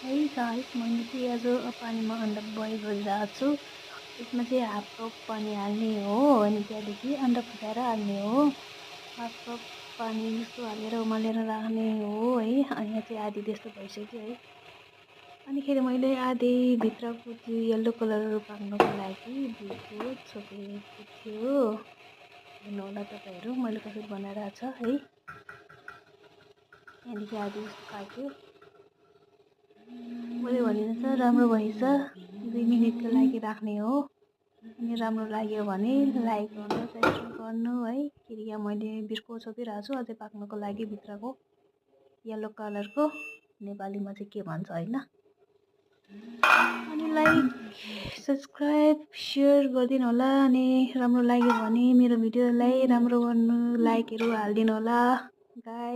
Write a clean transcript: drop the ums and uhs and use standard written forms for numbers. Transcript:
है गाइस, मैले चाहिँ आज पानीमा अन्डा बोइल गरिरहेको छु। यसमा चाहिँ हाफ कप पानी हाल्ने हो, अनि त्यहाँदेखि अन्डा फुटाएर हाल्ने हो। हाफ कप पानी जस्तो हालेर उमालेर राख्ने हो है। अनि यहाँ चाहिँ आधी जस्तो भइसक्यो है। अनिखेरि मैले आधी भित्रको त्यो येल्लो कलर पाक्नको लागि दुधको छोपेको थियो। हेर्नुहोला तपाईँहरू मैले कसरी बनाइरहेको छ है। यहाँदेखि आधी जस्तो पाक्यो। मैले भनेको राम्रो भएछ। 2 मिनेटको लागि राख्ने हो। अनि राम्रो लाग्यो भने लाइक गर्नु, सब्सक्राइब गर्नु है। फेरि यहाँ मैले बिर्को छोपिरहेको छु अझै पाक्नको लागि भित्रको येल्लो कलरको। नेपालीमा चाहिँ के भन्छ होइन। अनि लाइक सब्सक्राइब सेयर गरिदिनु होला। अनि राम्रो लाग्यो भने मेरो भिडियोलाई राम्रो गर्नु, लाइकहरू हालिदिनु होला गाइस।